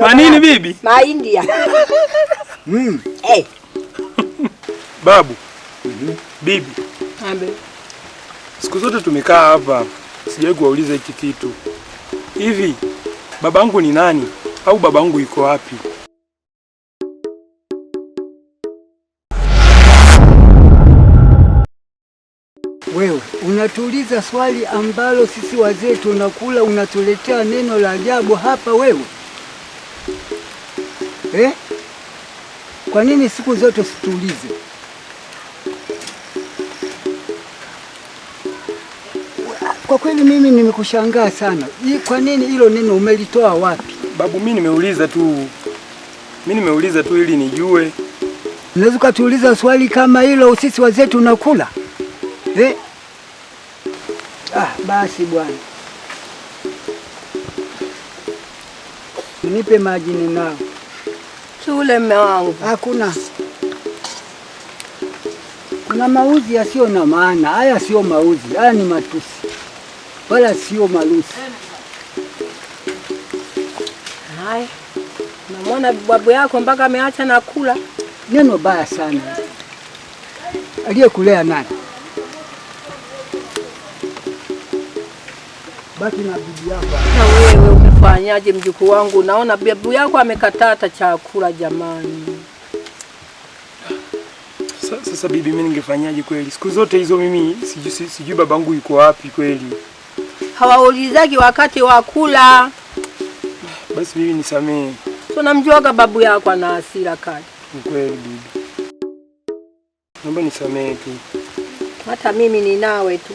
Manini bibi? Maindia. Babu. Bibi. Ambe. Siku zote tumekaa hapa, sijawahi kuwauliza hiki kitu. Hivi babangu ni nani au babangu yuko wapi? Wewe unatuuliza swali ambalo sisi wazee tunakula, unatuletea neno la ajabu hapa wewe. Kwa nini siku zote situulize? Kwa kweli mimi nimekushangaa sana. Kwa nini hilo neno umelitoa wapi? Babu, mimi nimeuliza tu ili nijue. Unaweza kutuuliza swali kama hilo sisi wazee tunakula? Basi bwana. Nipe maji ninao. Shule mme wangu. Hakuna. Kuna mauzi yasiyo na maana. Haya sio mauzi, haya ni matusi. Wala sio malusi. Hai. Namwona babu yako mpaka ameacha na kula. Neno baya sana. Aliyekulea nani? Baki na bibi yako. Na wewe umefanyaje mjukuu wangu? Naona babu yako amekatata chakula jamani. Sasa bibi, mimi ningefanyaje kweli? Siku zote hizo mimi sijui babangu yuko wapi kweli. Hawaulizaki wakati wa kula. Basi bibi nisamee. Tunamjuaga babu yako ana hasira kali. Ni kweli bibi. Naomba nisamee tu. Hata mimi ni nawe tu.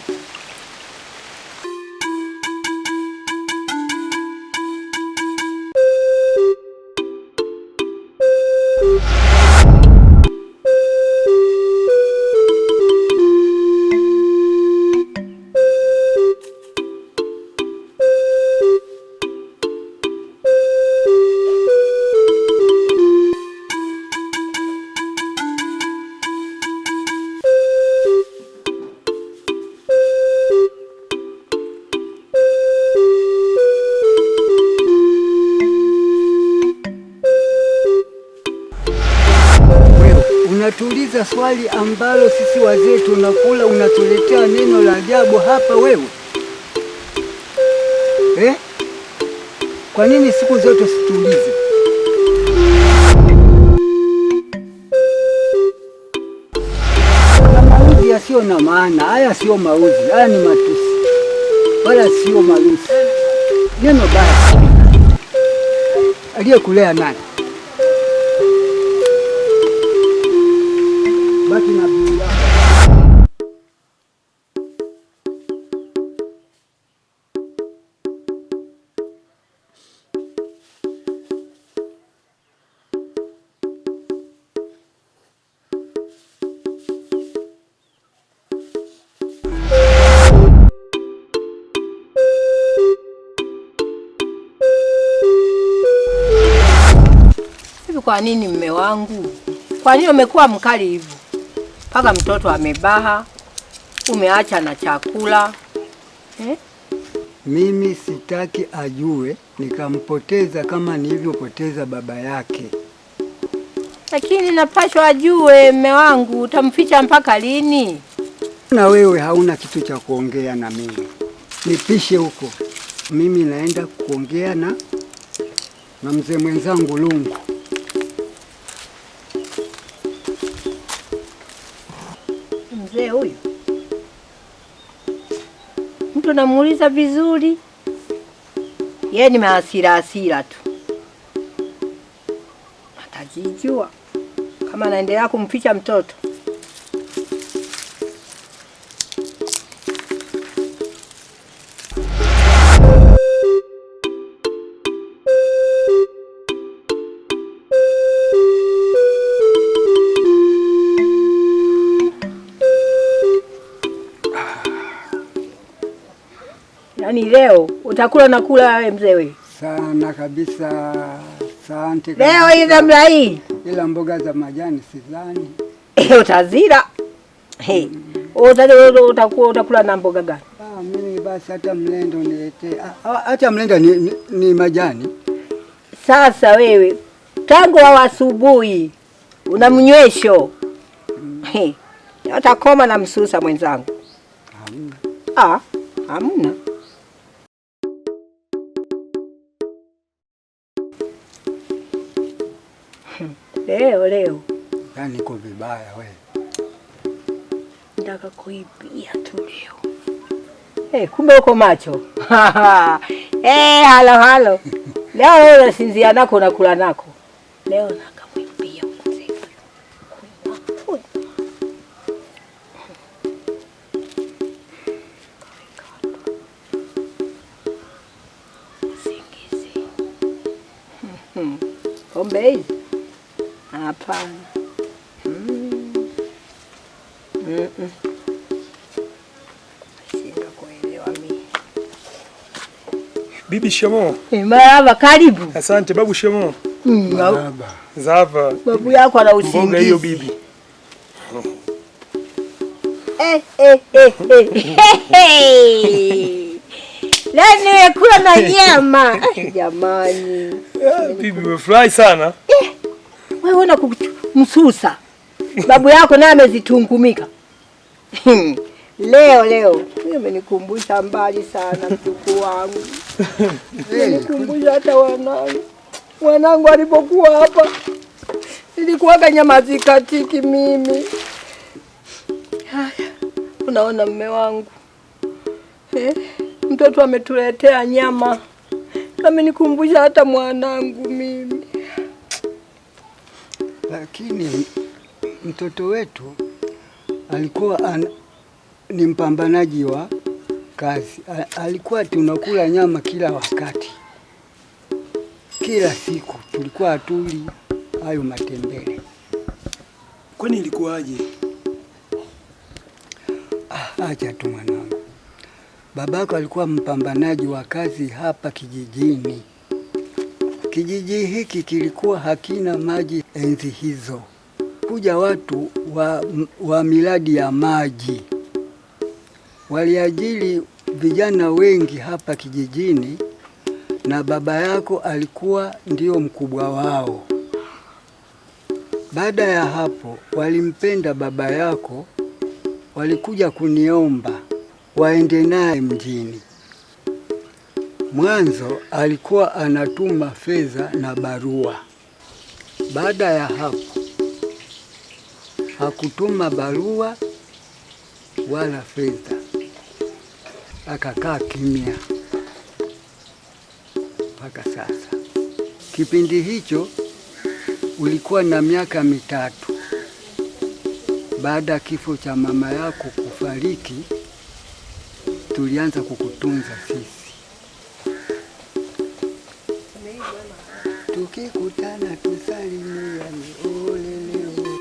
Unatuuliza swali ambalo sisi wazee tunakula, unatuletea neno la ajabu hapa wewe. Kwa nini siku zote situulize? Kuna mauzi yasiyo na maana. Haya sio mauzi, haya ni matusi. Wala sio malusi. Neno baya. Aliyekulea nani? Baki na bibi yako. Hivi kwa nini mme wangu? Kwa nini umekuwa mkali hivi? Paka mtoto amebaha, umeacha na chakula. Mimi sitaki ajue nikampoteza kama nilivyopoteza baba yake. Lakini napashwa ajue mme wangu, utamficha mpaka lini? Na wewe hauna kitu cha kuongea na mimi. Nipishe huko. Mimi naenda kuongea na mzee mwenzangu Lungu. Mzee huyu mtu namuuliza vizuri, yeye ni hasira tu. Atajijua kama anaendelea kumficha mtoto. Yaani leo utakula na kula wewe mzee wewe. Sana kabisa. Asante. Leo hii namna hii. Ila mboga za majani sidhani. Utazira. Utakula na mboga gani? Mimi basi hata mlenda uniletee. Acha mlenda ni majani. Sasa wewe tangu wa asubuhi una mnywesho. Atakoma na msusa mwenzangu. Hamna. Hamna. Leo. Yaani niko vibaya wewe. Nataka kuibia tu leo. Kumbe uko macho. Halo. Leo unasinzia nako na kula nako. Leo nakamwibia mzee. Pombe hizi? Hapana. Sina kuelewa mimi. Bibi shikamoo. Marahaba, karibu. Asante babu shikamoo. Marahaba. Zava. Babu yako ana usingizi. Mboga hiyo bibi. Leo nimekula na nyama. Jamani. Bibi umefurahi sana. Wewe una msusa. Babu yako naye amezitungumika. Leo. Mimi amenikumbusha mbali sana mjukuu wangu. Amenikumbusha hata wanangu alipokuwa hapa. Nilikuwa nyama zikatiki mimi. Haya. Unaona mume wangu. Mtoto ametuletea nyama. Amenikumbusha hata mwanangu mimi. Lakini mtoto wetu alikuwa ni mpambanaji wa kazi. Alikuwa tunakula nyama kila wakati. Kila siku tulikuwa hatuli hayo matembele. Kwani ilikuwaje? Acha tu mwanangu. Babako alikuwa mpambanaji wa kazi hapa kijijini. Kijiji hiki kilikuwa hakina maji enzi hizo. Kuja watu wa miradi ya maji. Waliajiri vijana wengi hapa kijijini na baba yako alikuwa ndio mkubwa wao. Baada ya hapo walimpenda baba yako, walikuja kuniomba waende naye mjini. Mwanzo alikuwa anatuma fedha na barua. Baada ya hapo hakutuma barua wala fedha, akakaa kimya mpaka sasa. Kipindi hicho ulikuwa na miaka 3. Baada ya kifo cha mama yako kufariki, tulianza kukutunza sisi. Tukikutana tusalimiane, oleleo.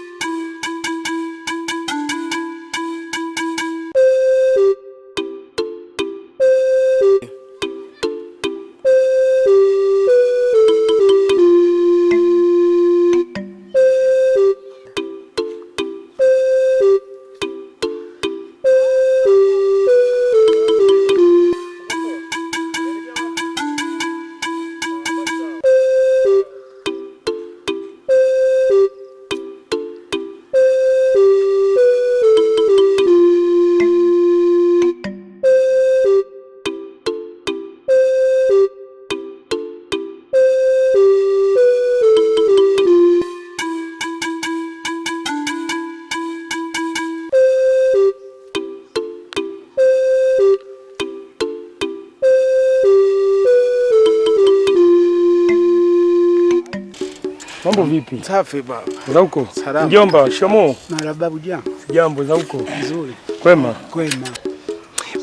Mambo vipi? Safi baba. Za huko? Salama. Mjomba, shikamoo. Marahaba jambo. Jambo za huko? Nzuri. Kwema? Kwema.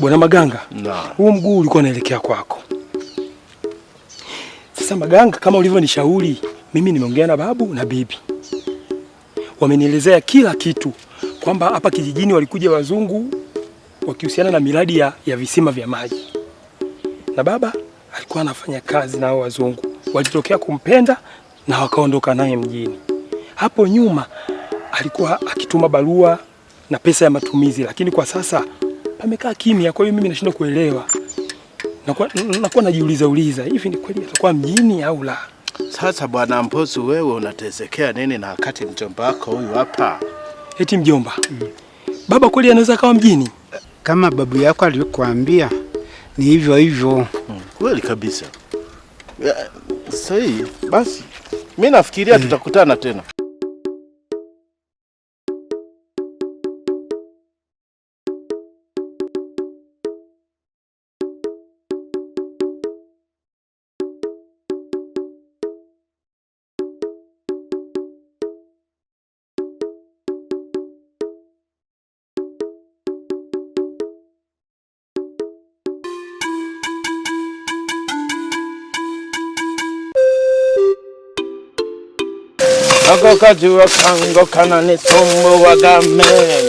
Bwana Maganga. Naam. Huu mguu ulikuwa unaelekea kwako. Sasa Maganga, kama ulivyonishauri, mimi nimeongea na babu na bibi. Wamenielezea kila kitu kwamba hapa kijijini walikuja wazungu wakihusiana na miradi ya visima vya maji. Na baba alikuwa anafanya kazi na hao wazungu. Walitokea kumpenda na wakaondoka naye mjini. Hapo nyuma alikuwa akituma barua na pesa ya matumizi, lakini kwa sasa pamekaa kimya, kwa hiyo mimi nashindwa kuelewa. Nakuwa najiuliza hivi ni kweli atakuwa mjini au la? Sasa bwana Mposu, wewe unatesekea nini na wakati mjomba wako huyu hapa? Eti mjomba. Baba kweli anaweza kawa mjini? Kama babu yako alikuambia ni hivyo hivyo. Kweli kabisa. Sahi, basi mimi nafikiria tutakutana tena. Akokaji wa kango kana ni tumbo wa gamene.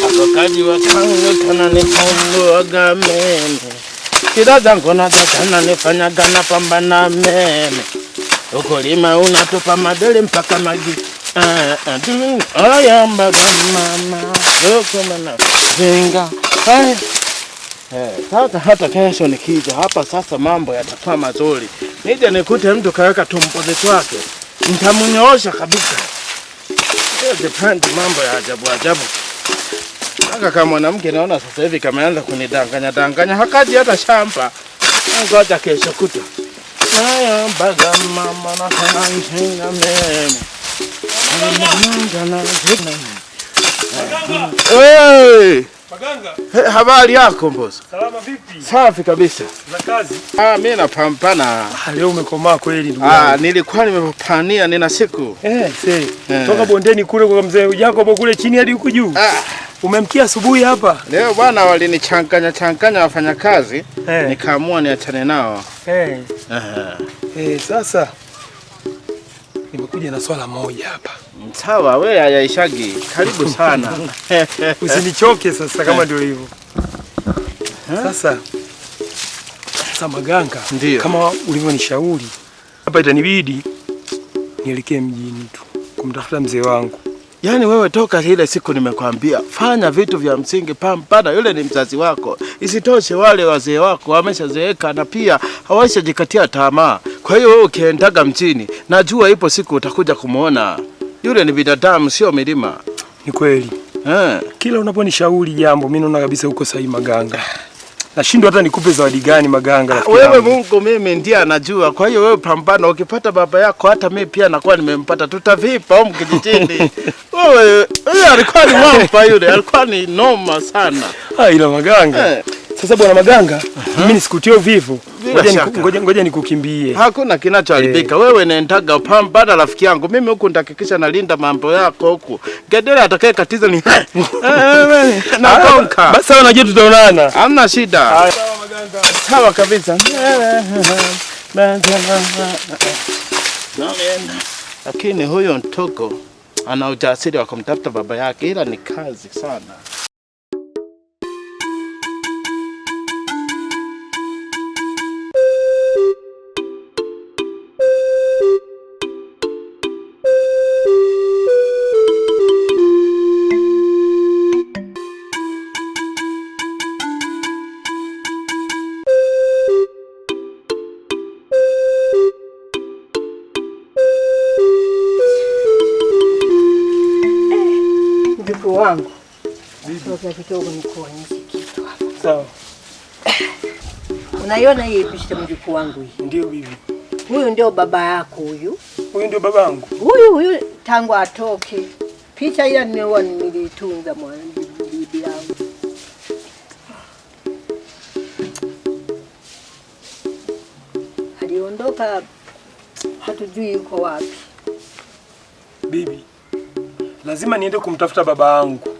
Akokaji wa kango kana ni tumbo wa gamene. Kidada ngona tatana nifanya gana pambana mene. Ukulima unatupa madele mpaka magi. Ayamba mama. Ukumana zinga. Sasa hata kesho nikija hapa sasa mambo yatakuwa mazuri. Nije nikute mtu kaweka tumbo wake. Nitamunyoosha kabisa. Depende mambo ya ajabu. Kama mwanamke naona sasa hivi kameanza kunidanganya hakaji hata shamba. Ngoja kesho kuta. Haya baga mama na kana nchinga meme. Hey! Maganga. Habari yako Mbosso? Salama vipi? Safi kabisa. Za kazi? Mimi napambana. Leo umekomaa kweli ndugu yangu. Nilikuwa nimepania nina siku. Toka bondeni kule kwa mzee Jacob kule chini hadi huku juu. Umemkia asubuhi hapa? Leo bwana walinichanganya wafanyakazi, nikaamua niachane nao. Sasa nimekuja na swala moja hapa. Sawa, wewe hayaishagi. Karibu sana. Usinichoke sasa kama ndio hivyo. Sasa Maganga, ndiyo, kama ulivyonishauri, hapa itanibidi nielekee mjini tu kumtafuta mzee wangu. Yaani wewe toka ile siku nimekwambia fanya vitu vya msingi, pambana, yule ni mzazi wako. Isitoshe wale wazee wako wameshazeeka na pia hawashajikatia tamaa. Kwa hiyo wewe ukiendaga mjini, najua ipo siku utakuja kumuona. Yule ni binadamu sio milima. Ni kweli. Kila unaponishauri jambo mimi naona kabisa uko sahihi Maganga. Nashindwa hata nikupe zawadi gani Maganga. Wewe Mungu mimi ndiye anajua. Kwa hiyo wewe pambana, ukipata baba yako hata mimi pia nakuwa nimempata. Tutavipa huko kijijini. Wewe alikuwa ni mwampa yule, alikuwa ni noma sana. Ila Maganga. Sasa bwana Maganga, mimi nisikutio vivu. Ngoja nikukimbie. Hakuna kinachoharibika. Wewe nentaga pambana rafiki yangu. Mimi huku nitahakikisha nalinda mambo yako huku. Gedere atakaye katiza ni na konka. Basi sawa, najua tutaonana. Hamna shida. Sawa Maganga. Sawa kabisa. Lakini huyo Ntoko ana ujasiri wa kumtafuta baba yake, ila ni kazi sana. Mjukuu wangu. Sasa kidogo nikuonyeshe kitu hapa. Sawa. Unaiona hii picha mjukuu wangu hii? Ndio bibi. Huyu ndio baba yako huyu. Huyu ndio babangu. Huyu tangu atoke. Picha ile nilitunza mwana bibi yangu. Aliondoka hatujui yuko wapi. Bibi, lazima niende kumtafuta baba yangu.